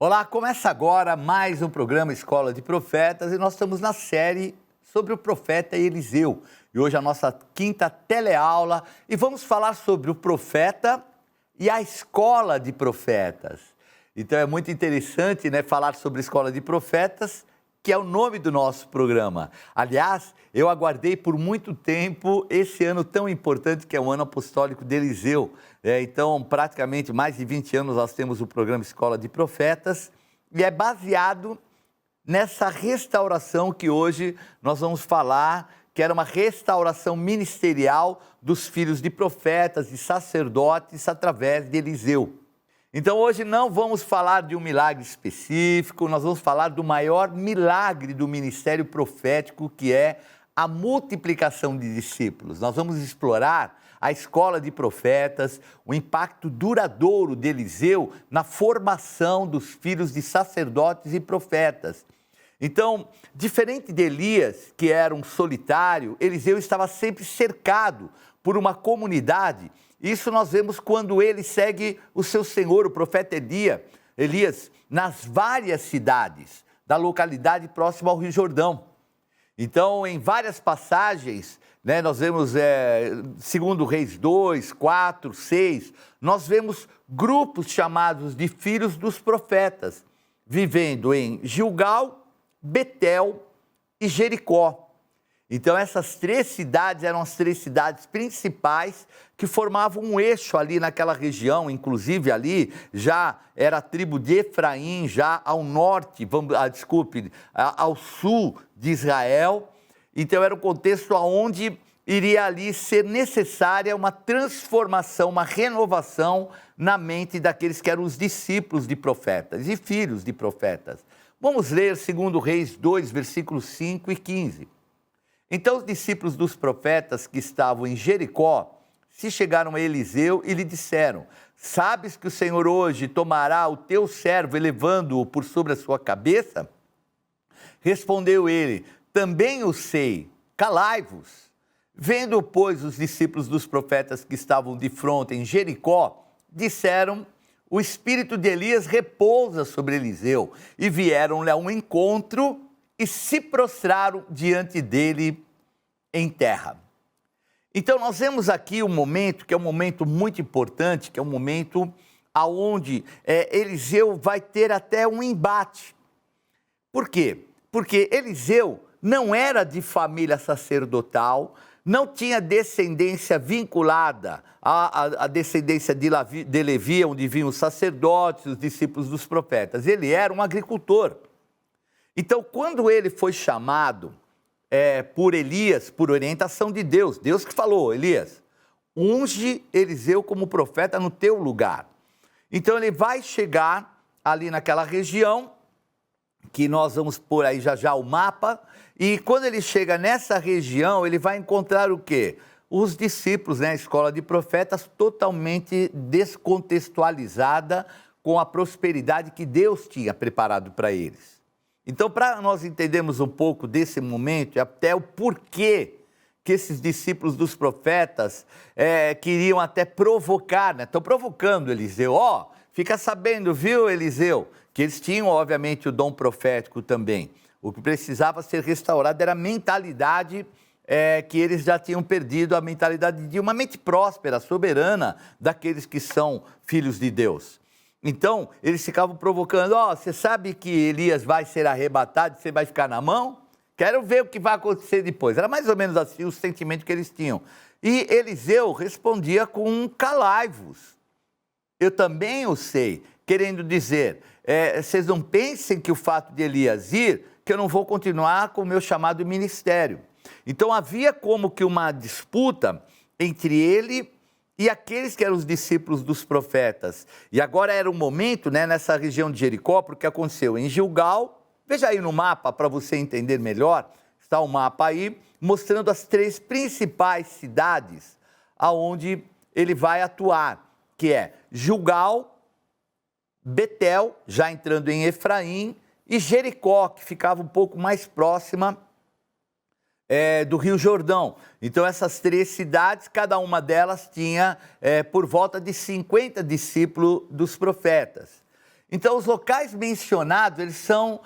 Olá, começa agora mais um programa Escola de Profetas e nós estamos na série sobre o profeta Eliseu. E hoje a nossa quinta teleaula e vamos falar sobre o profeta e a escola de profetas. Então é muito interessante, né, falar sobre a escola de profetas, que é o nome do nosso programa. Aliás, eu aguardei por muito tempo esse ano tão importante que é o ano apostólico de Eliseu. Então, praticamente mais de 20 anos nós temos o programa Escola de Profetas e é baseado nessa restauração que hoje nós vamos falar, que era uma restauração ministerial dos filhos de profetas e sacerdotes através de Eliseu. Então hoje não vamos falar de um milagre específico, nós vamos falar do maior milagre do ministério profético, que é a multiplicação de discípulos. Nós vamos explorar a escola de profetas, o impacto duradouro de Eliseu na formação dos filhos de sacerdotes e profetas. Então, diferente de Elias, que era um solitário, Eliseu estava sempre cercado por uma comunidade. Isso nós vemos quando ele segue o seu senhor, o profeta Elias, nas várias cidades da localidade próxima ao Rio Jordão. Então, em várias passagens, né, nós vemos, segundo Reis 2, 4, 6, nós vemos grupos chamados de filhos dos profetas, vivendo em Gilgal, Betel e Jericó. Então, essas três cidades eram as três cidades principais que formavam um eixo ali naquela região, inclusive ali já era a tribo de Efraim, já ao norte, ao sul de Israel. Então, era um contexto onde iria ali ser necessária uma transformação, uma renovação na mente daqueles que eram os discípulos de profetas e filhos de profetas. Vamos ler 2 Reis 2, versículos 5 e 15. Então os discípulos dos profetas que estavam em Jericó se chegaram a Eliseu e lhe disseram: sabes que o Senhor hoje tomará o teu servo, elevando-o por sobre a sua cabeça? Respondeu ele: também o sei, calai-vos. Vendo, pois, os discípulos dos profetas que estavam de fronte em Jericó, disseram: o espírito de Elias repousa sobre Eliseu. E vieram-lhe a um encontro e se prostraram diante dele em terra. Então nós vemos aqui um momento que é um momento muito importante, que é um momento onde Eliseu vai ter até um embate. Por quê? Porque Eliseu não era de família sacerdotal, não tinha descendência vinculada à descendência de Levi, onde vinham os sacerdotes, os discípulos dos profetas. Ele era um agricultor. Então, quando ele foi chamado por Elias, por orientação de Deus, Deus que falou: Elias, unge Eliseu como profeta no teu lugar. Então, ele vai chegar ali naquela região, que nós vamos pôr aí já o mapa, e quando ele chega nessa região, ele vai encontrar o quê? Os discípulos, né? A escola de profetas totalmente descontextualizada com a prosperidade que Deus tinha preparado para eles. Então, para nós entendermos um pouco desse momento e até o porquê que esses discípulos dos profetas queriam até provocar, né? Estão provocando Eliseu. Fica sabendo, viu, Eliseu? Que eles tinham, obviamente, o dom profético também. O que precisava ser restaurado era a mentalidade que eles já tinham perdido, a mentalidade de uma mente próspera, soberana, daqueles que são filhos de Deus. Então, eles ficavam provocando: você sabe que Elias vai ser arrebatado e você vai ficar na mão? Quero ver o que vai acontecer depois. Era mais ou menos assim o sentimento que eles tinham. E Eliseu respondia com: calai-vos. Eu também o sei, querendo dizer, vocês não pensem que o fato de Elias ir, que eu não vou continuar com o meu chamado ministério. Então havia como que uma disputa entre ele e aqueles que eram os discípulos dos profetas. E agora era um momento, né, nessa região de Jericó, porque aconteceu em Gilgal. Veja aí no mapa para você entender melhor, está o mapa aí, mostrando as três principais cidades aonde ele vai atuar, que é Gilgal, Betel, já entrando em Efraim, e Jericó, que ficava um pouco mais próxima do Rio Jordão. Então essas três cidades, cada uma delas tinha por volta de 50 discípulos dos profetas. Então, os locais mencionados, eles são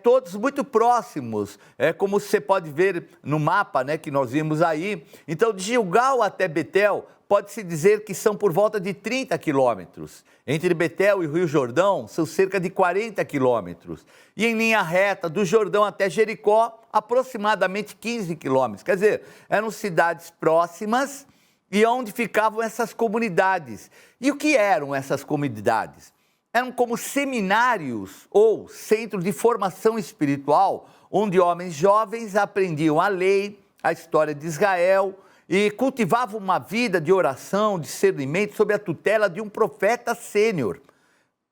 todos muito próximos, como você pode ver no mapa, né, que nós vimos aí. Então, de Gilgal até Betel, pode-se dizer que são por volta de 30 quilômetros. Entre Betel e o Rio Jordão, são cerca de 40 quilômetros. E em linha reta, do Jordão até Jericó, aproximadamente 15 quilômetros. Quer dizer, eram cidades próximas e onde ficavam essas comunidades. E o que eram essas comunidades? Eram como seminários ou centros de formação espiritual, onde homens jovens aprendiam a lei, a história de Israel e cultivavam uma vida de oração, discernimento, sob a tutela de um profeta sênior.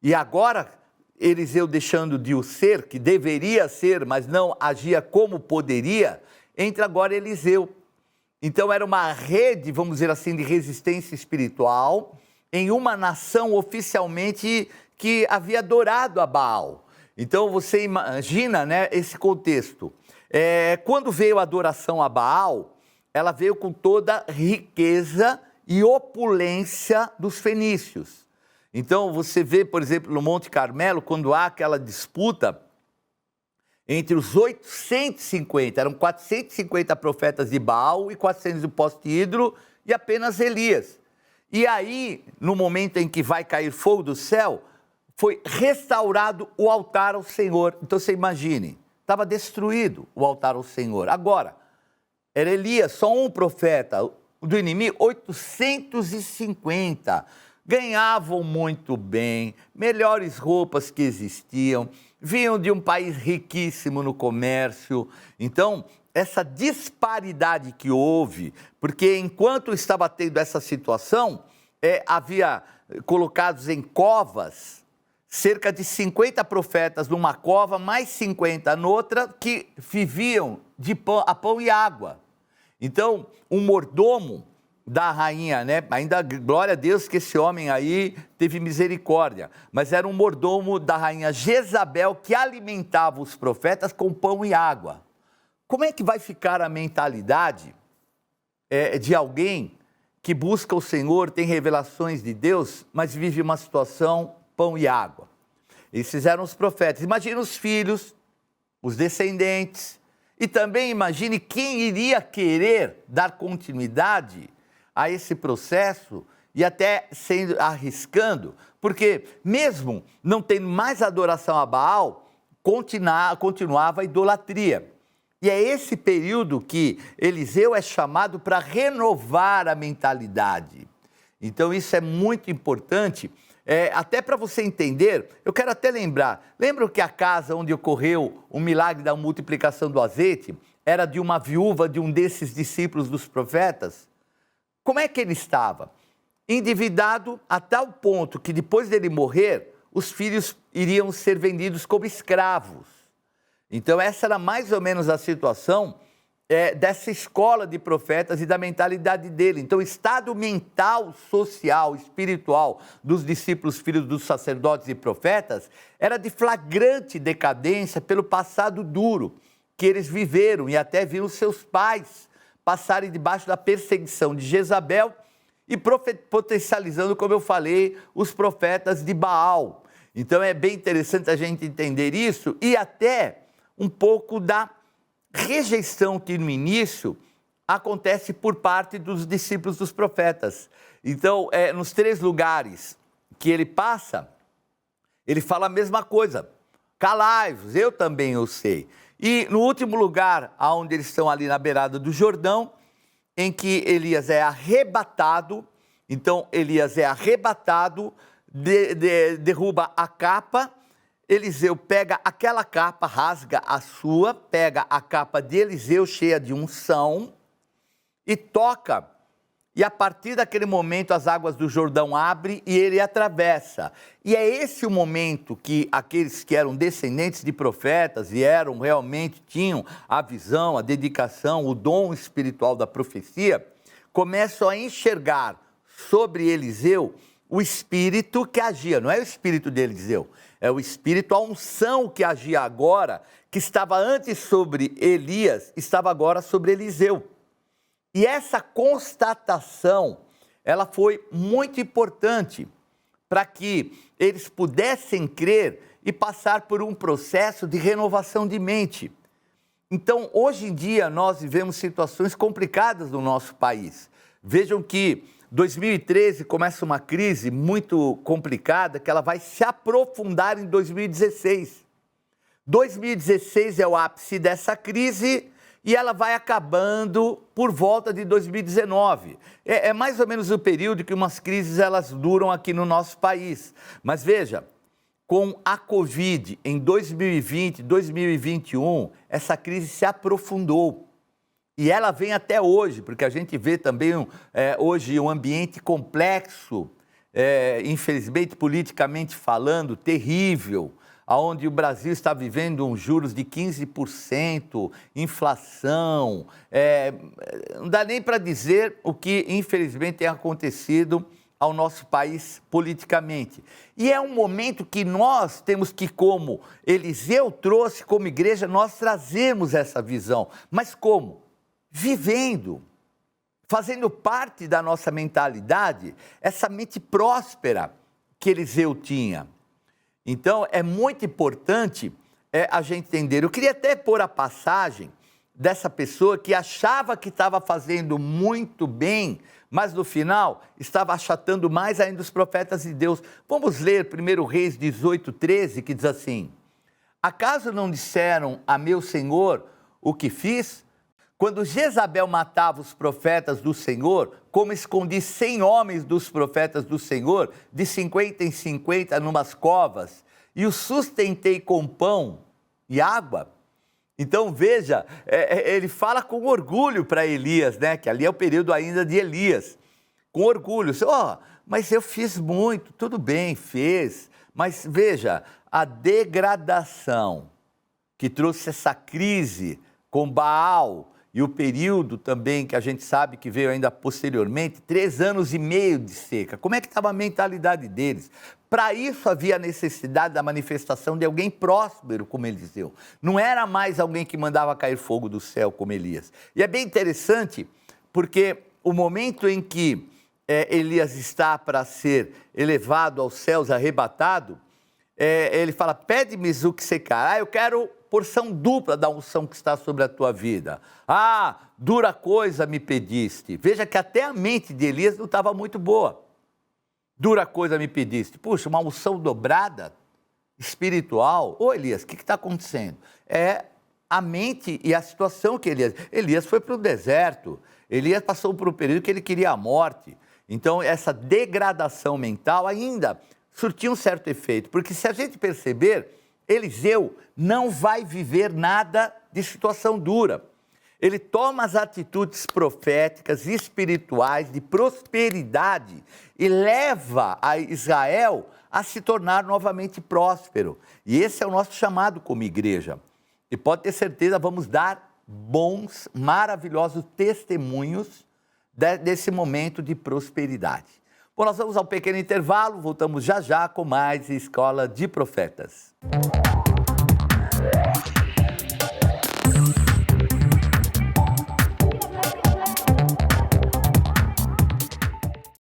E agora, Eliseu deixando de o ser, que deveria ser, mas não agia como poderia, entra agora Eliseu. Então era uma rede, vamos dizer assim, de resistência espiritual em uma nação oficialmente que havia adorado a Baal. Então você imagina, né, esse contexto. Quando veio a adoração a Baal, ela veio com toda riqueza e opulência dos fenícios. Então você vê, por exemplo, no Monte Carmelo, quando há aquela disputa entre os 850, eram 450 profetas de Baal e 400 do poste Hidro e apenas Elias. E aí, no momento em que vai cair fogo do céu, foi restaurado o altar ao Senhor. Então você imagine, estava destruído o altar ao Senhor. Agora, era Elias, só um profeta do inimigo, 850. Ganhavam muito bem, melhores roupas que existiam, vinham de um país riquíssimo no comércio. Então, essa disparidade que houve, porque enquanto estava tendo essa situação, havia colocados em covas, cerca de 50 profetas numa cova, mais 50 noutra, que viviam de pão, a pão e água. Então, um mordomo da rainha, né? Ainda glória a Deus que esse homem aí teve misericórdia, mas era um mordomo da rainha Jezabel que alimentava os profetas com pão e água. Como é que vai ficar a mentalidade de alguém que busca o Senhor, tem revelações de Deus, mas vive uma situação pão e água? Esses eram os profetas. Imagine os filhos, os descendentes, e também imagine quem iria querer dar continuidade a esse processo e até sendo arriscando, porque mesmo não tendo mais adoração a Baal, continuava a idolatria. E é esse período que Eliseu é chamado para renovar a mentalidade. Então isso é muito importante, até para você entender. Eu quero até lembrar, lembram que a casa onde ocorreu o milagre da multiplicação do azeite era de uma viúva de um desses discípulos dos profetas? Como é que ele estava? Endividado a tal ponto que depois dele morrer, os filhos iriam ser vendidos como escravos. Então essa era mais ou menos a situação dessa escola de profetas e da mentalidade dele. Então o estado mental, social, espiritual dos discípulos, filhos dos sacerdotes e profetas, era de flagrante decadência pelo passado duro que eles viveram e até viram seus pais passarem debaixo da perseguição de Jezabel e potencializando, como eu falei, os profetas de Baal. Então é bem interessante a gente entender isso e até um pouco da rejeição que no início acontece por parte dos discípulos dos profetas. Então, nos 3 lugares que ele passa, ele fala a mesma coisa. Calai-vos, eu também o sei. E no último lugar, onde eles estão ali na beirada do Jordão, em que Elias é arrebatado, então Elias é arrebatado, derruba a capa, Eliseu pega aquela capa, rasga a sua, pega a capa de Eliseu cheia de unção e toca. E a partir daquele momento as águas do Jordão abrem e ele atravessa. E é esse o momento que aqueles que eram descendentes de profetas e tinham a visão, a dedicação, o dom espiritual da profecia, começam a enxergar sobre Eliseu o espírito que agia. Não é o espírito de Eliseu, é o espírito, a unção que agia agora, que estava antes sobre Elias, estava agora sobre Eliseu. E essa constatação, ela foi muito importante para que eles pudessem crer e passar por um processo de renovação de mente. Então, hoje em dia, nós vivemos situações complicadas no nosso país. Vejam que 2013 começa uma crise muito complicada, que ela vai se aprofundar em 2016. 2016 é o ápice dessa crise e ela vai acabando por volta de 2019. É mais ou menos o período que umas crises elas duram aqui no nosso país. Mas veja, com a Covid em 2020, 2021, essa crise se aprofundou. E ela vem até hoje, porque a gente vê também hoje um ambiente complexo, infelizmente politicamente falando, terrível, onde o Brasil está vivendo uns juros de 15%, inflação, não dá nem para dizer o que infelizmente tem acontecido ao nosso país politicamente. E é um momento que nós temos que, como Eliseu trouxe como igreja, nós trazemos essa visão. Mas como? Vivendo, fazendo parte da nossa mentalidade, essa mente próspera que Eliseu tinha. Então, é muito importante a gente entender. Eu queria até pôr a passagem dessa pessoa que achava que estava fazendo muito bem, mas no final estava achatando mais ainda os profetas de Deus. Vamos ler 1 Reis 18:13, que diz assim: acaso não disseram a meu senhor o que fiz? Quando Jezabel matava os profetas do Senhor, como escondi 100 homens dos profetas do Senhor, de 50 em 50 numas covas, e os sustentei com pão e água. Então veja, ele fala com orgulho para Elias, né? Que ali é o período ainda de Elias, com orgulho. Mas eu fiz muito, tudo bem, fez, mas veja, a degradação que trouxe essa crise com Baal, e o período também que a gente sabe que veio ainda posteriormente, 3 anos e meio de seca. Como é que estava a mentalidade deles? Para isso havia a necessidade da manifestação de alguém próspero como Eliseu. Não era mais alguém que mandava cair fogo do céu como Elias. E é bem interessante porque o momento em que Elias está para ser elevado aos céus, arrebatado, ele fala, pede-me o que você quer. Eu quero porção dupla da unção que está sobre a tua vida. Dura coisa me pediste. Veja que até a mente de Elias não estava muito boa. Dura coisa me pediste. Puxa, uma unção dobrada, espiritual. Elias, o que está acontecendo? É a mente e a situação que Elias foi para o deserto. Elias passou por um período que ele queria a morte. Então, essa degradação mental ainda surtiu um certo efeito. Porque se a gente perceber, Eliseu não vai viver nada de situação dura. Ele toma as atitudes proféticas, espirituais, de prosperidade e leva a Israel a se tornar novamente próspero. E esse é o nosso chamado como igreja. E pode ter certeza, vamos dar bons, maravilhosos testemunhos desse momento de prosperidade. Bom, nós vamos ao pequeno intervalo, voltamos já já com mais Escola de Profetas.